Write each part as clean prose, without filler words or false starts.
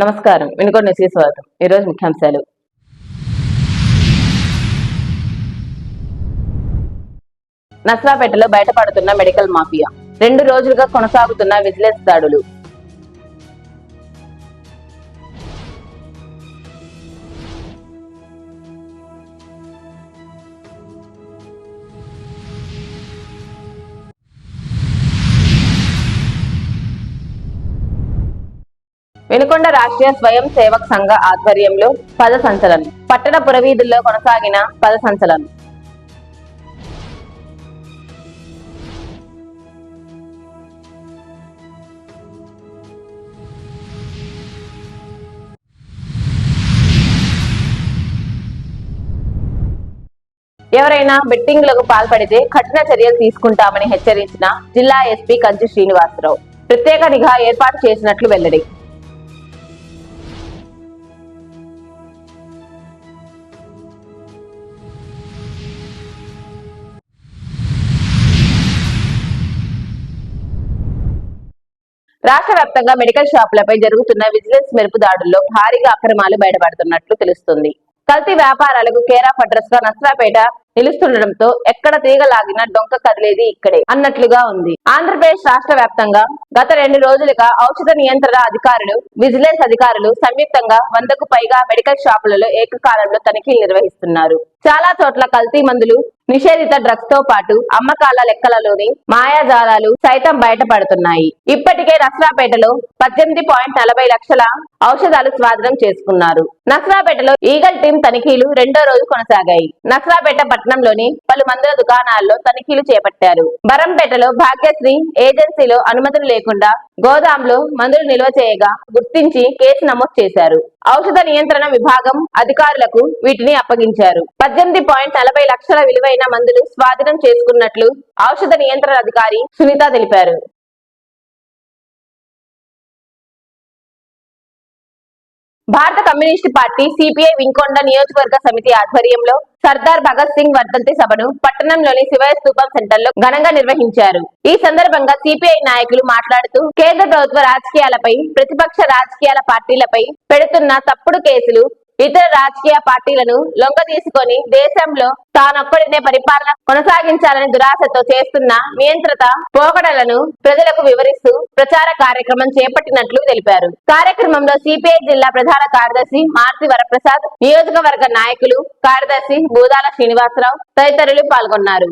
నమస్కారం. వినుకొండ న్యూస్‌కి స్వాగతం. ఈరోజు ముఖ్యాంశాలు. నస్రాపేటలో బయటపడుతున్న మెడికల్ మాఫియా. 2 రోజులుగా కొనసాగుతున్న విజిలెన్స్ దాడులు. వినుకొండ రాష్ట్రీయ స్వయం సేవక్ సంఘ ఆధ్వర్యంలో పద సంచలనం. పట్టణ పురవీధుల్లో కొనసాగిన పద సంచలనం. ఎవరైనా బెట్టింగ్లకు పాల్పడితే కఠిన చర్యలు తీసుకుంటామని హెచ్చరించిన జిల్లా ఎస్పీ కంచి శ్రీనివాసరావు ప్రత్యేక నిఘా ఏర్పాటు చేసినట్లు వెల్లడి. రాష్ట్ర వ్యాప్తంగా మెడికల్ షాపులపై జరుగుతున్న విజిలెన్స్ మెరుపు దాడుల్లో భారీగా అక్రమాలు బయటపడుతున్నట్లు తెలుస్తుంది. కల్తీ వ్యాపారాలకు కేరాఫ్ అడ్రస్ గా నస్రాపేట నిలుస్తుండటంతో ఎక్కడ తీగలాగిన డొంక కదిలేది ఇక్కడే అన్నట్లుగా ఉంది. ఆంధ్రప్రదేశ్ రాష్ట్ర వ్యాప్తంగా గత 2 రోజులుగా ఔషధ నియంత్రణ అధికారులు, విజిలెన్స్ అధికారులు సంయుక్తంగా 100కు పైగా మెడికల్ షాపులలో ఏకకాలంలో తనిఖీలు నిర్వహిస్తున్నారు. చాలా చోట్ల కల్తీ మందులు, నిషేధిత డ్రగ్స్ తో పాటు అమ్మకాల లెక్కలలోని మాయాజాలాలు సైతం బయటపడుతున్నాయి. ఇప్పటికే నస్రాపేటలో 18.40 లక్షల ఔషధాలు స్వాధీనం చేసుకున్నారు. నస్రాపేటలో ఈగల్ టీం తనిఖీలు 2వ రోజు కొనసాగాయి. నస్రాపేట పట్టణంలోని పలు మందుల దుకాణాల్లో తనిఖీలు చేపట్టారు. బరంపేటలో భాగ్యశ్రీ ఏజెన్సీలో అనుమతులు లేకుండా గోదాంలో మందులు నిల్వ చేయగా గుర్తించి కేసు నమోదు చేశారు. ఔషధ నియంత్రణ విభాగం అధికారులకు వీటిని అప్పగించారు. 18.40 లక్షల విలువైన మందులు స్వాధీనం చేసుకున్నట్లు ఔషధ నియంత్రణ అధికారి సునీత తెలిపారు. భారత కమ్యూనిస్టు పార్టీ సిపిఐ వినుకొండ నియోజకవర్గ సమితి ఆధ్వర్యంలో సర్దార్ భగత్ సింగ్ వర్ధంతి సభను పట్టణంలోని శివయ్య స్తూపం సెంటర్ లో ఘనంగా నిర్వహించారు. ఈ సందర్భంగా సిపిఐ నాయకులు మాట్లాడుతూ కేంద్ర ప్రభుత్వ రాజకీయాలపై, ప్రతిపక్ష రాజకీయాల పార్టీలపై పెడుతున్న తప్పుడు కేసులు ఇతర రాజకీయ పార్టీలను లొంగ తీసుకొని దేశంలో తానొక్కడినే పరిపాలన కొనసాగించాలని దురాశతో చేస్తున్న నియంత్రిత పోకడలను ప్రజలకు వివరిస్తూ ప్రచార కార్యక్రమం చేపట్టినట్లు తెలిపారు. కార్యక్రమంలో సిపిఐ జిల్లా ప్రధాన కార్యదర్శి మార్తి వరప్రసాద్, నియోజకవర్గ నాయకులు, కార్యదర్శి బూదాల శ్రీనివాసరావు తదితరులు పాల్గొన్నారు.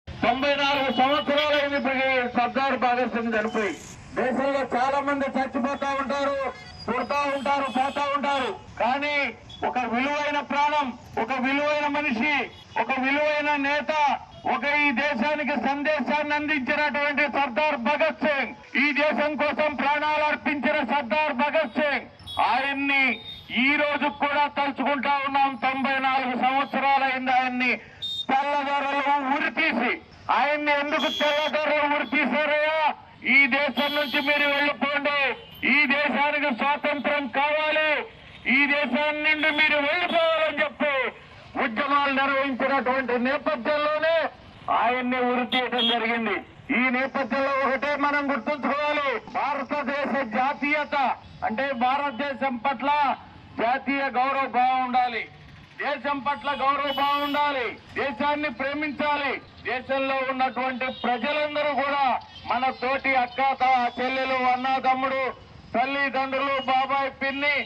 94 సంవత్సరాలైంది సర్దార్ భగత్ సింగ్ చనిపోయి. దేశంలో చాలా మంది చచ్చిపోతా ఉంటారు, పుడతా ఉంటారు, పోతా ఉంటారు. కానీ ఒక విలువైన ప్రాణం, ఒక విలువైన మనిషి, ఒక విలువైన నేత, ఒక ఈ దేశానికి సందేశాన్ని అందించినటువంటి సర్దార్ భగత్ సింగ్, ఈ దేశం కోసం ప్రాణాలు అర్పించిన సర్దార్ భగత్ సింగ్, ఆయన్ని ఈ రోజు కూడా తలుచుకుంటా ఉన్నాం. 94 సంవత్సరాలైంది ఆయన్ని తెల్లదొరలు ఉరితీసి. ఆయన్ని ఎందుకు తెల్లదొరలు ఉరితీశారయ్యా? ఈ దేశం నుంచి మీరు వెళ్ళిపోండి, ఈ దేశానికి స్వాతంత్రం కావాలి, ఈ దేశాన్ని నుండి మీరు వెళ్ళిపోవాలని చెప్పి ఉద్యమాలు నిర్వహించినటువంటి నేపథ్యంలోనే ఆయన్ని ఉరి తీయడం జరిగింది. ఈ నేపథ్యంలో ఒకటే మనం గుర్తుంచుకోవాలి, భారతదేశ జాతీయత అంటే భారతదేశం పట్ల జాతీయ గౌరవ భావం ఉండాలి, దేశం పట్ల గౌరవ భావం ఉండాలి, దేశాన్ని ప్రేమించాలి. దేశంలో ఉన్నటువంటి ప్రజలందరూ కూడా మన తోటి అక్క చెల్లెలు, అన్నదమ్ముడు, తల్లిదండ్రులు, బాబాయ్, పిన్ని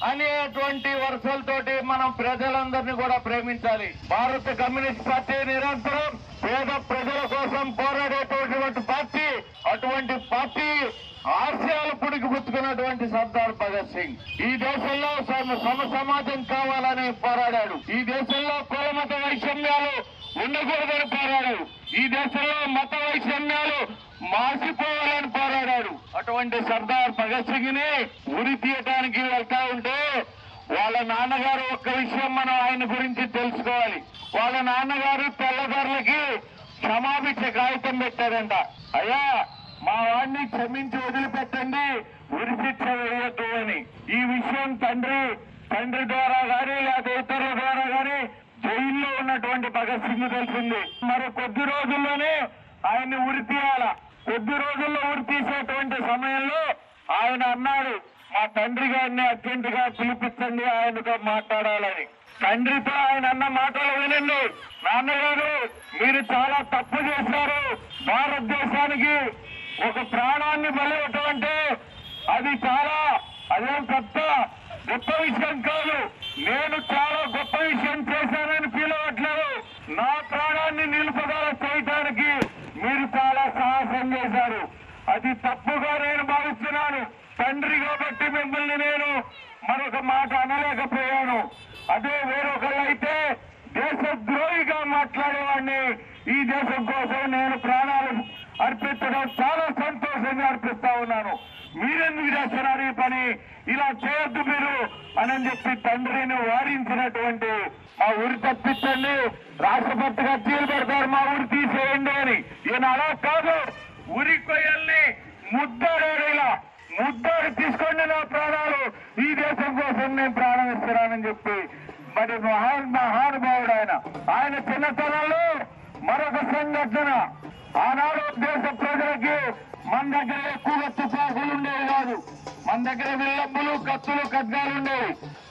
అనేటువంటి వరుసలతోటి మనం ప్రజలందరినీ కూడా ప్రేమించాలి. భారత కమ్యూనిస్ట్ పార్టీ నిరంతరం పేద ప్రజల కోసం పోరాడేటటువంటి పార్టీ. అటువంటి పార్టీ ఆశయాలు పుడికిపుచ్చుకున్నటువంటి సర్దార్ భగత్ సింగ్ ఈ దేశంలో సమాజం కావాలని పోరాడాడు. ఈ దేశంలో కుల మత వైషమ్యాలు ఉండకూడదని పోరాడాడు. ఈ దేశంలో మత వైషమ్యాలు మాసిపోవాలని పోరాడాడు. అటువంటి సర్దార్ భగత్ సింగ్ ని ఉరి తీయటానికి వెళ్తా ఉంటే వాళ్ళ నాన్నగారు ఒక్క విషయం మనం ఆయన గురించి తెలుసుకోవాలి. వాళ్ళ నాన్నగారు తెల్లదొరలకి క్షమాభిక్ష కాగితం పెట్టారంట. అయ్యా, మా వాడిని క్షమించి వదిలిపెట్టండి, ఉరి శిక్ష వేయొద్దు అని. ఈ విషయం తండ్రి ద్వారా గాని లేదా ఇతరుల ద్వారా గాని జైల్లో ఉన్నటువంటి భగత్ సింగ్ తెలిసింది. మరి కొద్ది రోజుల్లోనే ఆయన్ని ఉరి తీయాల. కొద్ది రోజుల్లో ఉరి తీసేటువంటి సమయంలో ఆయన అన్నాడు, మా తండ్రి గారిని అర్జెంట్ గా పిలిపించండి, ఆయనతో మాట్లాడాలని. తండ్రితో ఆయన అన్న మాటలు వినండి. నాన్నగారు, మీరు చాలా తప్పు చేశారు. భారతదేశానికి ఒక ప్రాణాన్ని బలివ్వటం అంటే అదేం పెద్ద గొప్ప విషయం కాదు. నేను చాలా గొప్ప విషయం చేశానని ఫీల్ అవ్వట్లేదు. నా ప్రాణాన్ని నిలుపుదల చేయటానికి మీరు చాలా సాహసం చేశారు. అది తప్పుగా నేను భావిస్తున్నాను. తండ్రి కాబట్టి మిమ్మల్ని నేను మరొక మాట అనలేకపోయాను. అదే వేరొకళ్ళైతే దేశద్రోహిగా మాట్లాడేవాడిని. ఈ దేశం కోసం నేను ప్రాణాలు అర్పించడం చాలా సంతోషంగా అర్పిస్తా ఉన్నాను. మీరెందుకు చేస్తున్నారు ఈ పని, ఇలా చేయొద్దు మీరు అని చెప్పి తండ్రిని వారించినటువంటి మా ఊరి తప్పించండి, రాష్ట్రపతిగా చీలు పెడతారు, మా ఊరి తీసేయండి అని. ఈయన అలా కాదు, ఊరి కొయ్యల్ని ముద్దాడు తీసుకోండి, నా ప్రాణాలు ఈ దేశం కోసం నేను ప్రాణం ఇస్తున్నానని చెప్పి మరి మహానుభావుడు ఆయన చిన్నతనంలో మరొక సంఘటన. ఆనాడు దేశ ప్రజలకి మన దగ్గర ఎక్కువగా తుపాకులు ఉండేవి కాదు. మన దగ్గర విల్లప్పులు, కత్తులు, ఖడ్గాలు ఉండేవి.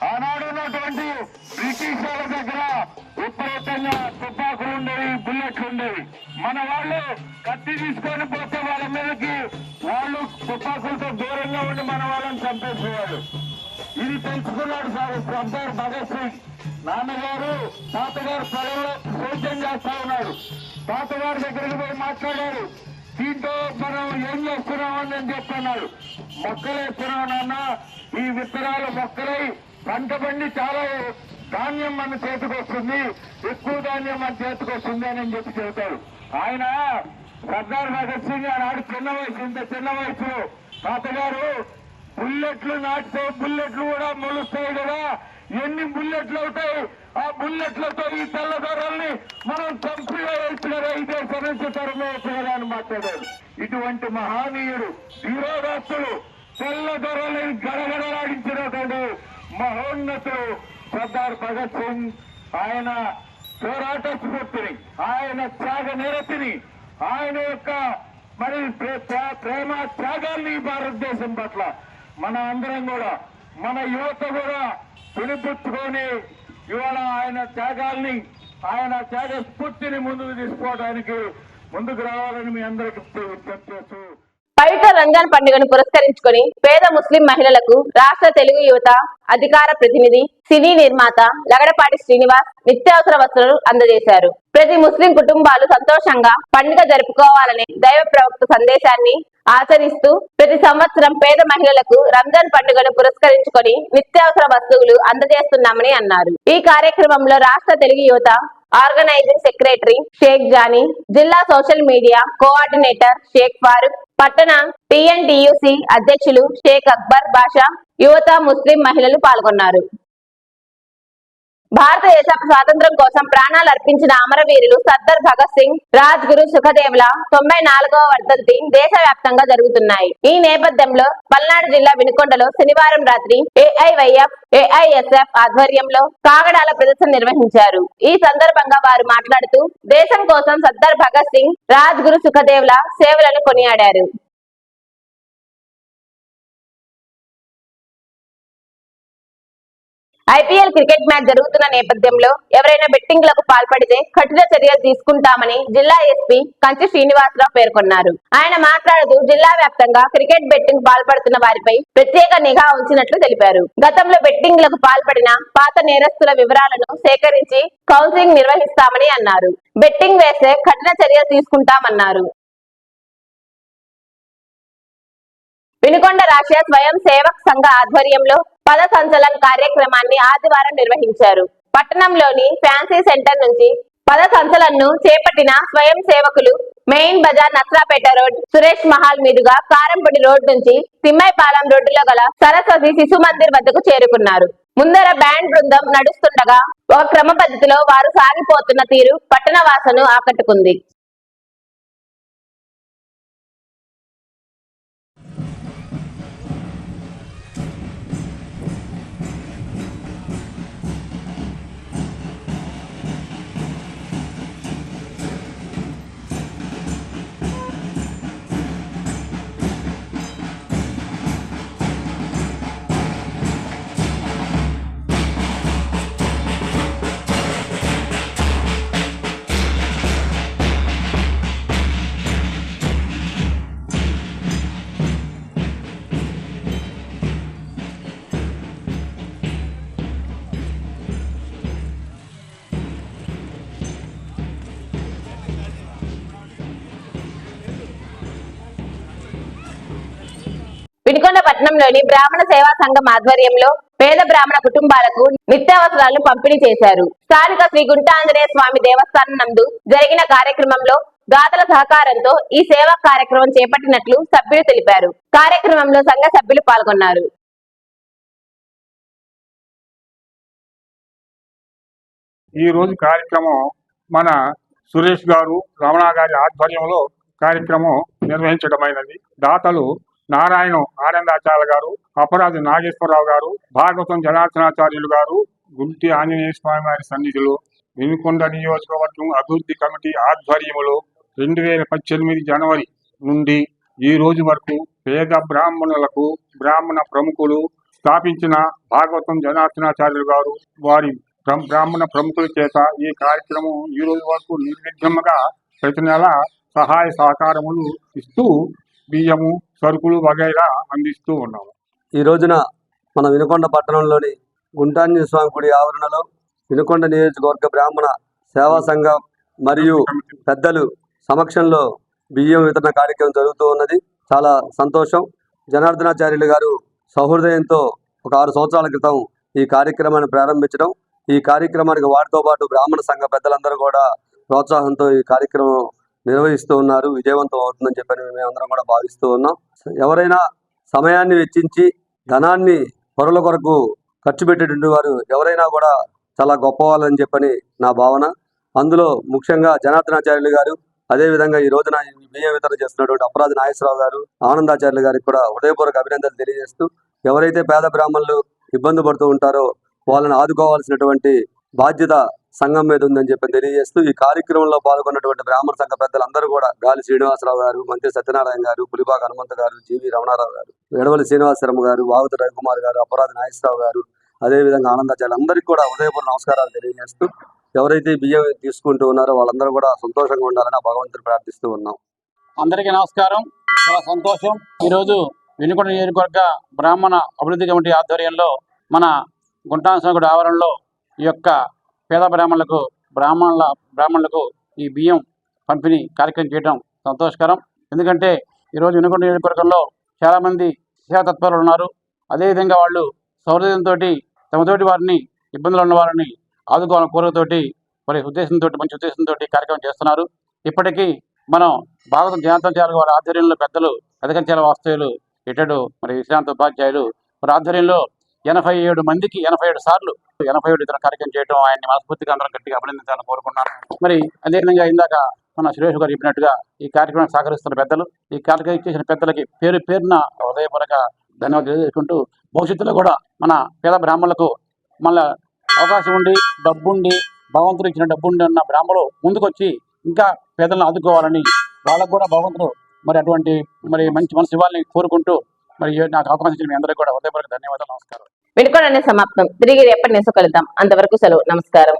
ఆనాడు ఉన్నటువంటి బ్రిటిష్ వాళ్ళ దగ్గర విపరీతంగా తుపాకులు ఉండేవి, బుల్లెట్లు ఉండేవి. మన వాళ్ళు కత్తి తీసుకొని పోతే వాళ్ళ మీదకి వాళ్ళు తుపాకులతో దూరంగా ఉండి మన వాళ్ళని చంపేసేవాళ్ళు. ఇది తెలుసుకున్నాడు సర్దార్ భగత్ సింగ్. నాన్నగారు తాతగారు పొలంలో సేద్యం చేస్తా ఉన్నాడు. తాతగారి దగ్గరికి పోయి మాట్లాడారు. దీంతో మనం ఏం చేస్తున్నామని నేను చెప్తున్నాడు. మొక్కలు వేస్తున్నాం నాన్న, ఈ విత్తనాలు మొక్కలై పంట పండి చాలా ధాన్యం మన చేతికి వస్తుంది, ఎక్కువ ధాన్యం మన చేతికి వస్తుంది అని చెప్పి చెబుతాడు. ఆయన సర్దార్ భగత్ సింగ్ ఆనాడు చిన్న వయసులో తాతగారు బుల్లెట్లు నాటితే బుల్లెట్లు కూడా మొలుస్తాయి కదా, ఎన్ని బుల్లెట్లు అవుతాయి, ఆ బుల్లెట్లతో ఈ తెల్లదొరల్ని మనం చంపివేయచ్చు కదా, ఈ దేశం నుంచి తరమేయచ్చు కదా అని మాట్లాడారు. ఇటువంటి మహానీయుడు, ధీరోదాస్తుడు, తెల్లదొరల్ని గడగడలాడించినటువంటి మహోన్నతుడు సర్దార్ భగత్ సింగ్. ఆయన పోరాట స్ఫూర్తిని, ఆయన త్యాగ నిరతిని, ఆయన యొక్క మరి ప్రేమ త్యాగాల్ని భారతదేశం పట్ల మన అందరం కూడా, మన యువత కూడా పిలిపుచ్చుకొని ఇవాళ ఆయన త్యాగాల్ని, ఆయన త్యాగ స్ఫూర్తిని ముందుకు తీసుకోవడానికి ముందుకు రావాలని మీ అందరికీ విజ్ఞప్తి చేస్తూ, పవిత్ర రంజాన్ పండుగను పురస్కరించుకొని పేద ముస్లిం మహిళలకు రాష్ట్ర తెలుగు యువత అధికార ప్రతినిధి, సినీ నిర్మాత లగడపాటి శ్రీనివాస్ నిత్యావసర వస్తువులు అందజేశారు. ప్రతి ముస్లిం కుటుంబాలు సంతోషంగా పండుగ జరుపుకోవాలనే దైవ ప్రవక్త సందేశాన్ని ఆచరిస్తూ ప్రతి సంవత్సరం పేద మహిళలకు రంజాన్ పండుగను పురస్కరించుకొని నిత్యావసర వస్తువులు అందజేస్తున్నామని అన్నారు. ఈ కార్యక్రమంలో రాష్ట్ర తెలుగు యువత ఆర్గనైజింగ్ సెక్రటరీ షేక్ జానీ, జిల్లా social media coordinator Sheikh Farooq, పట్టణ టిఎన్టీయూసీ అధ్యక్షులు షేక్ అక్బర్ బాషా, యువత ముస్లిం మహిళలు పాల్గొన్నారు. భారతదేశ స్వాతంత్ర్యం కోసం ప్రాణాలు అర్పించిన అమరవీరులు సర్దార్ భగత్ సింగ్, రాజ్ గురు సుఖదేవ్ల 94వ వర్ధంతి దేశవ్యాప్తంగా జరుగుతున్నాయి. ఈ నేపథ్యంలో పల్నాడు జిల్లా వినుకొండలో శనివారం రాత్రి ఏఐవైఎఫ్, ఏఐఎస్ఎఫ్ ఆధ్వర్యంలో కాగడాల ప్రదర్శన నిర్వహించారు. ఈ సందర్భంగా వారు మాట్లాడుతూ దేశం కోసం సర్దార్ భగత్ సింగ్, రాజ్ గురు సుఖదేవ్ల సేవలను కొనియాడారు. ఐపీఎల్ క్రికెట్ మ్యాచ్ జరుగుతున్న నేపథ్యంలో ఎవరైనా బెట్టింగ్లకు పాల్పడితే కఠిన చర్యలు తీసుకుంటామని జిల్లా ఎస్పీ కంచి శ్రీనివాసరావు పేర్కొన్నారు. ఆయన మాట్లాడుతూ జిల్లా వ్యాప్తంగా క్రికెట్ బెట్టింగ్ పాల్పడుతున్న వారిపై ప్రత్యేక నిఘా ఉంచినట్లు తెలిపారు. గతంలో బెట్టింగ్లకు పాల్పడిన పాత నేరస్తుల వివరాలను సేకరించి కౌన్సిలింగ్ నిర్వహిస్తామని అన్నారు. బెట్టింగ్ వేస్తే కఠిన చర్యలు తీసుకుంటామన్నారు. వినుకొండ రాష్ట్రీయ స్వయం సేవక్ సంఘ ఆధ్వర్యంలో పద సంచలన్ కార్యక్రమాన్ని ఆదివారం నిర్వహించారు. పట్టణంలోని ఫ్యాన్సీ సెంటర్ నుంచి పద సంచలన్ను చేపట్టిన స్వయం సేవకులు మెయిన్ బజార్ నస్రాపేట రోడ్, సురేష్ మహాల్ మీదుగా కారంపొడి రోడ్ నుంచి తిమ్మైపాలెం రోడ్డులో గల సరస్వతి శిశు మందిర్ వద్దకు చేరుకున్నారు. ముందర బ్యాండ్ బృందం నడుస్తుండగా ఒక క్రమ పద్ధతిలో వారు సాగిపోతున్న తీరు పట్టణ వాసను ఆకట్టుకుంది. వినుకొండ పట్టణంలోని బ్రాహ్మణ సేవా సంఘం ఆధ్వర్యంలో పేద బ్రాహ్మణ కుటుంబాలకు నిత్యావసరాలను పంపిణీ చేశారు. స్థానిక శ్రీ గుంట ఆంజనేయ స్వామి దేవస్థానం నందు జరిగిన కార్యక్రమంలో దాతల సహకారంతో ఈ సేవా కార్యక్రమం చేపట్టినట్లు సభ్యులు తెలిపారు. కార్యక్రమంలో సంఘ సభ్యులు పాల్గొన్నారు. ఈ రోజు కార్యక్రమం మన సురేష్ గారు రమణ గారి ఆధ్వర్యంలో కార్యక్రమం నిర్వహించడమైనది. దాతలు నారాయణ ఆనందాచార్య గారు, అపరాధి నాగేశ్వరరావు గారు, భాగవతం జనార్దనాచార్యులు గారు, గుంటి ఆంజనేయ స్వామి వారి సన్నిధిలో వినుకొండ నియోజకవర్గం అభివృద్ధి కమిటీ ఆధ్వర్యంలో 2018 జనవరి నుండి ఈ రోజు వరకు పేద బ్రాహ్మణులకు బ్రాహ్మణ ప్రముఖులు స్థాపించిన భాగవతం జనార్దనాచార్యులు గారు వారి బ్రాహ్మణ ప్రముఖుల చేత ఈ కార్యక్రమం ఈ రోజు వరకు నిర్విఘ్నంగా ప్రతి నెల సహాయ సహకారములు ఇస్తూ బియ్యము, సరుకులు వగైరా అందిస్తూ ఉన్నాము. ఈ రోజున మన వినుకొండ పట్టణంలోని గుంటాంజనేయ స్వామి గుడి ఆవరణలో వినుకొండ నియోజకవర్గ బ్రాహ్మణ సేవా సంఘం మరియు పెద్దలు సమక్షంలో బియ్యం వితరణ కార్యక్రమం జరుగుతూ ఉన్నది. చాలా సంతోషం. జనార్దనాచార్యులు గారు సహృదయంతో ఒక 6 సంవత్సరాల క్రితం ఈ కార్యక్రమాన్ని ప్రారంభించడం, ఈ కార్యక్రమానికి వారితో పాటు బ్రాహ్మణ సంఘ పెద్దలందరూ కూడా ప్రోత్సాహంతో ఈ కార్యక్రమం నిర్వహిస్తూ ఉన్నారు. విజయవంతం అవుతుందని చెప్పని మేము అందరం కూడా భావిస్తూ ఉన్నాం. ఎవరైనా సమయాన్ని వెచ్చించి ధనాన్ని పొరల కొరకు ఖర్చు పెట్టేటువంటి వారు ఎవరైనా కూడా చాలా గొప్పవాళ్ళని చెప్పని నా భావన. అందులో ముఖ్యంగా జనార్దనాచార్యులు గారు, అదేవిధంగా ఈ రోజున బియ్యం వితరణ చేస్తున్నటువంటి అపరాధి నాగేశ్వరరావు గారు, ఆనందాచార్యులు గారికి కూడా హృదయపూర్వక అభినందనలు తెలియజేస్తూ, ఎవరైతే పేద బ్రాహ్మణులు ఇబ్బంది పడుతూ ఉంటారో వాళ్ళని ఆదుకోవాల్సినటువంటి బాధ్యత సంఘం మీద ఉందని చెప్పి తెలియజేస్తూ, ఈ కార్యక్రమంలో పాల్గొన్నటువంటి బ్రాహ్మణ సంఘ పెద్దలందరూ కూడా గాలి శ్రీనివాసరావు గారు, మంత్రి సత్యనారాయణ గారు, పులిబాగ హనుమంత గారు, జీవి రమణారావు గారు, ఎడవలి శ్రీనివాసరావు గారు, వాగుత రవికుమార్ గారు, అపరాధి నాగేశ్వరరావు గారు, అదేవిధంగా ఆనందాచార్యులు అందరికీ కూడా హృదయపూర్వక నమస్కారాలు తెలియజేస్తూ, ఎవరైతే బియ్యం తీసుకుంటూ ఉన్నారో వాళ్ళందరూ కూడా సంతోషంగా ఉండాలని భగవంతుని ప్రార్థిస్తూ ఉన్నాం. అందరికీ నమస్కారం. చాలా సంతోషం. ఈరోజు వినుకొండ నియోజకవర్గ బ్రాహ్మణ అభివృద్ధి కమిటీ ఆధ్వర్యంలో మన గుంటాంజనేయ ఆవరణలో ఈ యొక్క పేద బ్రాహ్మణులకు ఈ బియ్యం పంపిణీ కార్యక్రమం చేయడం సంతోషకరం. ఎందుకంటే ఈరోజు వినుకొండ నియోజకవర్గంలో చాలామంది సేవా తత్పరులు ఉన్నారు. అదేవిధంగా వాళ్ళు సౌహృదయంతో తమతోటి వారిని ఇబ్బందులు ఉన్న వారిని ఆదుకోవాలని కోరికతోటి మరి మంచి ఉద్దేశంతో కార్యక్రమం చేస్తున్నారు. ఇప్పటికీ మనం భాగవతం జనార్దనాచార్యులు వారి ఆధ్వర్యంలో పెద్దలు పెదకంచాల వాస్తవ్యులు ఇటడు మరి విశ్రాంత ఉపాధ్యాయులు వారి ఆధ్వర్యంలో 87 మందికి 87 సార్లు 87 ఇతర కార్యక్రమం చేయడం ఆయన్ని మనస్ఫూర్తిగా అందరం గట్టిగా అభినందించాలని కోరుకున్నాను. మరి అదేవిధంగా ఇందాక మన సురేష్ గారు చెప్పినట్టుగా ఈ కార్యక్రమం సహకరిస్తున్న పెద్దలు, ఈ కార్యక్రమం చేసిన పెద్దలకి పేరున హృదయపూర్వక ధన్యవాదాలు తెలియజేసుకుంటూ, భవిష్యత్తులో కూడా మన పేద బ్రాహ్మణులకు మళ్ళీ అవకాశం ఉండి డబ్బుండి భగవంతుడు ఇచ్చిన డబ్బుండి ఉన్న బ్రాహ్మణులు ముందుకొచ్చి ఇంకా పేదలను ఆదుకోవాలని, వాళ్ళకు కూడా భగవంతుడు మరి అటువంటి మరి మంచి మనసు ఇవ్వాలని కోరుకుంటూ మరి నాకు అవకాశం ఇచ్చిన మీ అందరికీ కూడా హృదయపూర్వక ధన్యవాదాలు. నమస్కారం. వినుకొండ సమాప్తం. తిరిగి రేపటి కలుద్దాం. అంతవరకు సెలవు. నమస్కారం.